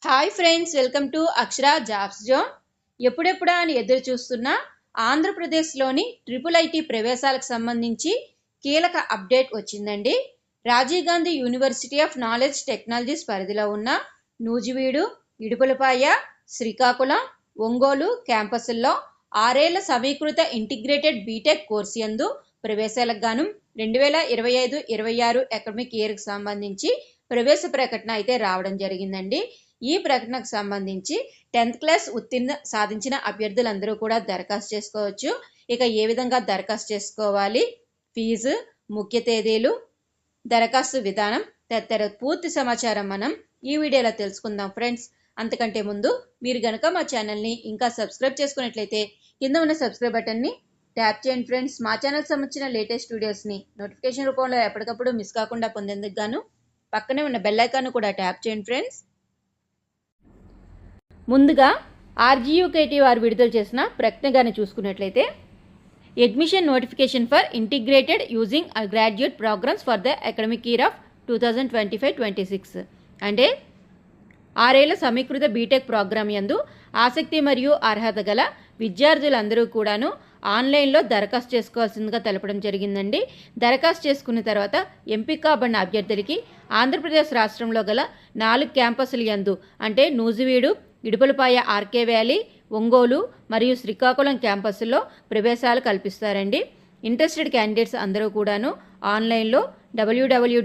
Hi friends, welcome to Akshara jobs zone. ఎప్పుడెప్పుడా అని ఎదురు చూస్తున్న ఆంధ్రప్రదేశ్లోని ట్రిపుల్ ఐటీ ప్రవేశాలకు సంబంధించి కీలక అప్డేట్ వచ్చిందండి. Rajiv Gandhi University of Knowledge Technologies పరిధిలో ఉన్న నూజివీడు, ఇడుపులపాయ, శ్రీకాకుళం, ఒంగోలు క్యాంపస్ల్లో 6 ఏళ్ల సమీకృత ఇంటిగ్రేటెడ్ బీటెక్ కోర్సు యందు ప్రవేశాలకు గాను 2025-26 అకాడమిక్ ఇయర్కి సంబంధించి ప్రవేశ ప్రకటన అయితే రావడం జరిగిందండి. ఈ ప్రకటనకు సంబంధించి 10th క్లాస్ ఉత్తీర్ణ సాధించిన అభ్యర్థులందరూ కూడా దరఖాస్తు చేసుకోవచ్చు. ఇక ఏ విధంగా దరఖాస్తు చేసుకోవాలి, ఫీజు, ముఖ్య తేదీలు, దరఖాస్తు విధానం తదితర పూర్తి సమాచారం మనం ఈ వీడియోలో తెలుసుకుందాం ఫ్రెండ్స్. అంతకంటే ముందు మీరు గనక మా ఛానల్ని ఇంకా సబ్స్క్రైబ్ చేసుకున్నట్లయితే కింద ఉన్న సబ్స్క్రైబ్ బటన్ని ట్యాప్ చేయండి ఫ్రెండ్స్. మా ఛానల్ సంబంధించిన లేటెస్ట్ వీడియోస్ని నోటిఫికేషన్ రూపంలో ఎప్పటికప్పుడు మిస్ కాకుండా పొందేందుకు గాను పక్కనే ఉన్న బెల్ ఐకాన్ కూడా ట్యాప్ చేయండి ఫ్రెండ్స్. ముందుగా ఆర్జీయూకేటీ వారు విడుదల చేసిన ప్రకటన కానీ చూసుకున్నట్లయితే, admission notification for integrated using graduate programmes for the academic year of 2025-26 అంటే 6 ఏళ్ల సమీకృత బీటెక్ ప్రోగ్రామ్ యందు ఆసక్తి మరియు అర్హత గల విద్యార్థులందరూ కూడాను ఆన్లైన్లో దరఖాస్తు చేసుకోవాల్సిందిగా తెలపడం జరిగిందండి. దరఖాస్తు చేసుకున్న తర్వాత ఎంపిక కాబడిన అభ్యర్థులకి ఆంధ్రప్రదేశ్ రాష్ట్రంలో గల 4 క్యాంపస్ల యందు అంటే నూజివీడు, ఇడుపులపాయ ఆర్కే వ్యాలీ, ఒంగోలు మరియు శ్రీకాకుళం క్యాంపస్లో ప్రవేశాలు కల్పిస్తారండి. ఇంట్రెస్టెడ్ క్యాండిడేట్స్ అందరూ కూడాను ఆన్లైన్లో www.rgukt.in/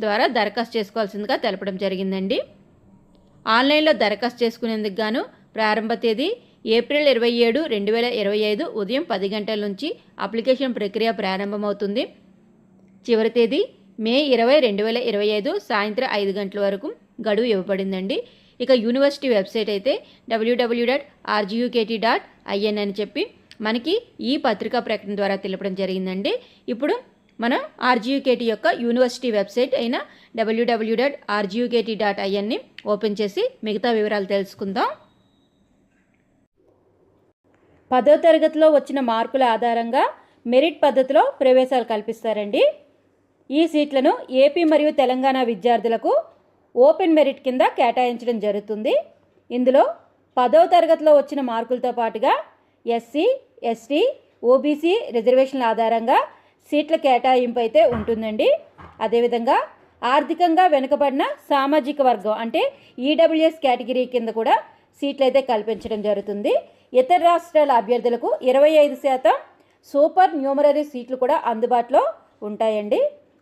ద్వారా దరఖాస్తు చేసుకోవాల్సిందిగా తెలపడం జరిగిందండి. ఆన్లైన్లో దరఖాస్తు చేసుకునేందుకు గాను ప్రారంభ తేదీ ఏప్రిల్ 27, 2025 ఉదయం 10 గంటల నుంచి అప్లికేషన్ ప్రక్రియ ప్రారంభమవుతుంది. చివరి తేదీ మే 20, 2025 సాయంత్రం 5 గంటల వరకు గడువు ఇవ్వబడిందండి. ఇక యూనివర్సిటీ వెబ్సైట్ అయితే www.rgukt.in అని చెప్పి మనకి ఈ పత్రికా ప్రకటన ద్వారా తెలపడం జరిగిందండి. ఇప్పుడు మనం ఆర్జీయూకేటీ యొక్క యూనివర్సిటీ వెబ్సైట్ అయిన www.rgukt.inని ఓపెన్ చేసి మిగతా వివరాలు తెలుసుకుందాం. 10వ తరగతిలో వచ్చిన మార్కుల ఆధారంగా మెరిట్ పద్ధతిలో ప్రవేశాలు కల్పిస్తారండి. ఈ సీట్లను ఏపీ మరియు తెలంగాణ విద్యార్థులకు ఓపెన్ మెరిట్ కింద కేటాయించడం జరుగుతుంది. ఇందులో 10వ తరగతిలో వచ్చిన మార్కులతో పాటుగా ఎస్సీ, ఎస్టీ, ఓబీసీ రిజర్వేషన్ల ఆధారంగా సీట్ల కేటాయింపు అయితే ఉంటుందండి. అదేవిధంగా ఆర్థికంగా వెనుకబడిన సామాజిక వర్గం అంటే ఈడబ్ల్యూఎస్ కేటగిరీ కింద కూడా సీట్లు అయితే కల్పించడం జరుగుతుంది. ఇతర రాష్ట్రాల అభ్యర్థులకు 25% సూపర్ న్యూమరరీ సీట్లు కూడా అందుబాటులో ఉంటాయండి.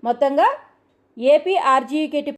మొత్తంగా ఏపీ ఆర్జీయూకేటీ